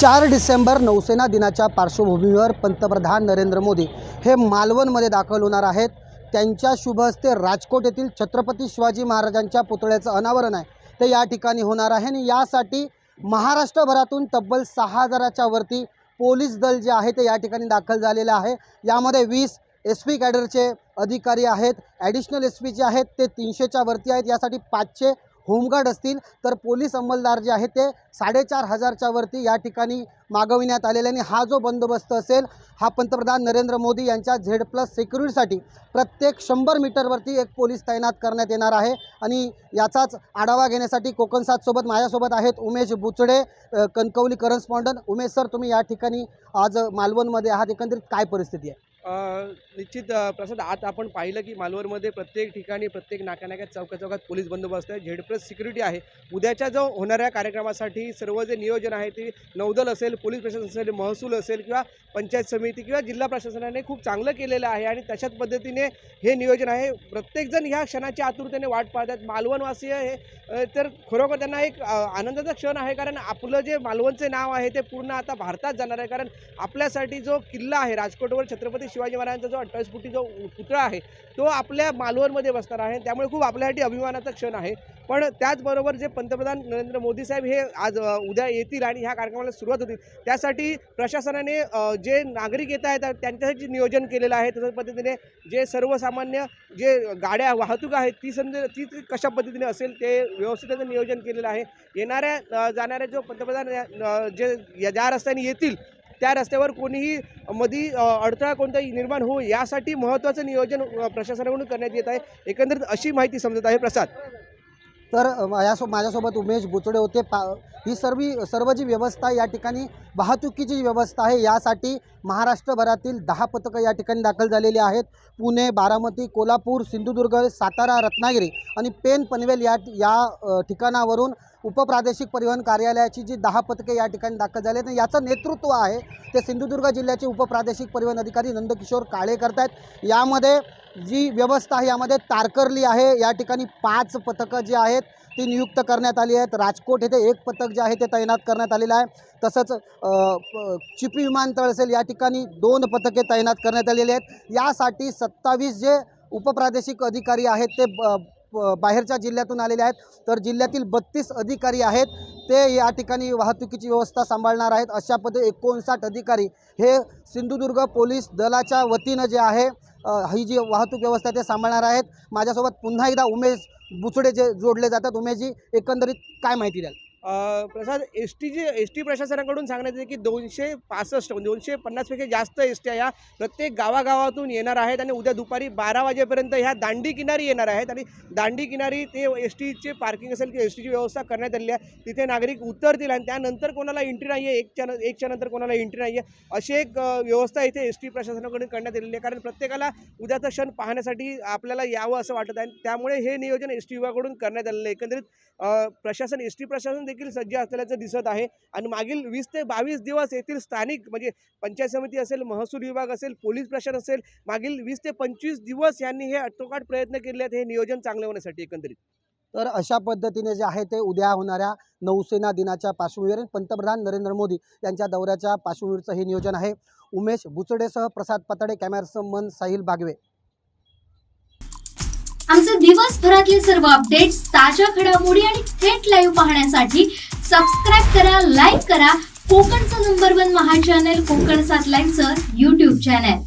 4 डिसेंबर नौसेना दिनाच्या पार्श्वभूमीवर पंतप्रधान नरेंद्र मोदी हे मालवणमध्ये दाखल होणार आहेत। त्यांच्या शुभ हस्ते राजकोट येथील छत्रपती शिवाजी महाराजांच्या पुतळ्याचं अनावरण आहे ते या ठिकाणी होणार आहे आणि यासाठी महाराष्ट्रभरातून तब्बल 6000च्या वरती पोलीस दल जे आहे ते या ठिकाणी दाखल झालेले आहे। यामध्ये 20 एसपी कॅडरचे अधिकारी आहेत, ॲडिशनल एसपी जे आहेत ते 300च्या वरती आहेत। यासाठी 500 होमगार्ड असतील, तर पोलीस अंमलदार जे आहेत ते 4500च्या वरती या ठिकाणी मागविण्यात आलेले आणि हा जो बंदोबस्त असेल हा पंतप्रधान नरेंद्र मोदी यांच्या Z+ सिक्युरिटीसाठी प्रत्येक 100 मीटरवरती एक पोलीस तैनात करण्यात येणार आहे। आणि याचाच आढावा घेण्यासाठी कोकण 7 सोबत माझ्यासोबत आहेत उमेश बुचडे, कणकवली करस्पॉन्डंट। उमेश सर, तुम्ही या ठिकाणी आज मालवणमध्ये आहात, एकंदरीत काय परिस्थिती आहे? निश्चित प्रसाद, आज आपण पाहिलं की मालवणमध्ये प्रत्येक ठिकाणी प्रत्येक नाक्यानाक्यात चौकात पोलीस बंदोबस्त आहे, Z+ सिक्युरिटी आहे। उद्याच्या जो होणाऱ्या कार्यक्रमासाठी सर्व जे नियोजन आहे ते नौदल असेल, पोलीस प्रशासन असेल, महसूल असेल किंवा पंचायत समिती किंवा जिल्हा प्रशासनाने खूप चांगलं केलेलं आहे आणि तशाच पद्धतीने हे नियोजन आहे। प्रत्येकजण ह्या क्षणाची आतुरतेने वाट पाहतात। मालवणवासीय हे तर खरोखर त्यांना एक आनंदाचा क्षण आहे, कारण आपलं जे मालवणचे नाव आहे ते पूर्ण आता भारतात जाणार आहे। कारण आपल्यासाठी जो किल्ला आहे राजकोटवर छत्रपती शिवाजी महाराजांचा जो 28 फुटी जो पुतळा आहे तो आपल्या मालवणमध्ये बसणार आहे, त्यामुळे खूप आपल्यासाठी अभिमानाचा क्षण आहे। पण त्याचबरोबर जे पंतप्रधान नरेंद्र मोदी साहेब हे आज उद्या येतील आणि ह्या कार्यक्रमाला सुरुवात होतील, त्यासाठी प्रशासनाने जे नागरिक येत आहेत त्यांच्यासाठी नियोजन केलेलं आहे। तशाच पद्धतीने जे सर्वसामान्य जे गाड्या वाहतूक आहेत ती कशा पद्धतीने असेल ते व्यवस्थित नियोजन केलेलं आहे। येणाऱ्या जाणाऱ्या जो पंतप्रधान जे ज्या रस्त्याने येतील त्या रस्त्यावर कोणीही मध्ये अडथळा कोणताही निर्माण होऊ यासाठी महत्त्वाचं नियोजन प्रशासनाकडून करण्यात येत आहे। एकंदरीत अशी माहिती समजत आहे प्रसाद। तर माझ्यासोबत उमेश बुचडे होते। ही सर्व जी व्यवस्था या ठिकाणी वाहतुकीची व्यवस्था आहे यासाठी महाराष्ट्रभरातील 10 पथकं या ठिकाणी दाखल झालेली आहेत। पुणे, बारामती, कोल्हापूर, सिंधुदुर्ग, सातारा, रत्नागिरी आणि पेन, पनवेल या ठिकाणावरून उपप्रादेशिक परिवहन कार्यालयाची जी 10 पथके या ठिकाणी दाखल झाले आहेत। याचं नेतृत्व आहे ते सिंधुदुर्ग जिल्ह्याचे उपप्रादेशिक परिवहन अधिकारी नंदकिशोर काळे करतात। यामध्ये जी व्यवस्था आहे यामध्ये तारकर्ली आहे, या ठिकाणी 5 पथकं जी आहेत ती नियुक्त करण्यात आली आहेत। राजकोट येथे 1 पथक जे आहे ते तैनात करण्यात आलेलं आहे। तसंच चिपी विमानतळ असेल या ठिकाणी 2 पथके तैनात करण्यात आलेली आहेत। यासाठी 27 जे उपप्रादेशिक अधिकारी आहेत ते बाहेरच्या जिल्ह्यातून आलेले आहेत, तर जिल्ह्यातील 32 अधिकारी आहेत ते या ठिकाणी वाहतुकीची व्यवस्था सांभाळणार आहेत। अशा पद्धतीने 59 अधिकारी हे सिंधुदुर्ग पोलीस दलाच्या वतीनं जे आहे ही जी वाहतूक व्यवस्था ते सांभाळणार आहेत। माझ्यासोबत पुन्हा एकदा उमेश बुचडे जे जोडले जातात। उमेशजी, एकंदरीत काय माहिती द्याल? प्रसाद, एस टी प्रशासनाकडून सांगण्यात येते की 250 पैकी जास्त एसट्या ह्या प्रत्येक गावागावातून येणार आहेत आणि उद्या दुपारी 12 वाजेपर्यंत ह्या दांडी किनारी येणार आहेत आणि दांडी किनारी ते एसटीचे पार्किंग असेल की एसटीची व्यवस्था करण्यात आलेली आहे। तिथे नागरिक उतरतील आणि त्यानंतर कोणाला एंट्री नाही आहे, एकच्या नंतर कोणाला एंट्री नाही आहे, अशी एक व्यवस्था इथे एस टी प्रशासनाकडून करण्यात आलेली आहे। कारण प्रत्येकाला उद्याचा क्षण पाहण्यासाठी आपल्याला यावं असं वाटत आहे, त्यामुळे हे नियोजन एस टी विभागाकडून करण्यात आलेलं आहे। एकंदरीत एस टी प्रशासन देखील सज्ज असल्याचं दिसत आहे आणि मागील 20 ते 22 दिवस येथील स्थानिक म्हणजे पंचायत समिती असेल, महसूल विभाग असेल, पोलीस प्रशासन असेल, मागील 20 ते 25 दिवस यांनी हे अटोकाट प्रयत्न केले आहेत हे नियोजन चांगले होण्यासाठी। एकंदरीत तर अशा पद्धतीने जे आहे ते उद्या होणाऱ्या नौसेना दिनाच्या पार्श्वभूमीवर पंतप्रधान नरेंद्र मोदी यांच्या दौऱ्याच्या पार्श्वभूमीवरचं हे नियोजन आहे। उमेश बुचडेसह प्रसाद पताडे, कॅमेरामन साहिल बागवे। आमचे दिवसभरातले सर्व अपडेट्स, ताज्या घडामोडी आणि थेट लाईव्ह पाहण्यासाठी सबस्क्राईब करा, लाईक करा कोकणचं नंबर 1 महा चॅनल कोकण 7 लाईव्हचं YouTube चॅनल।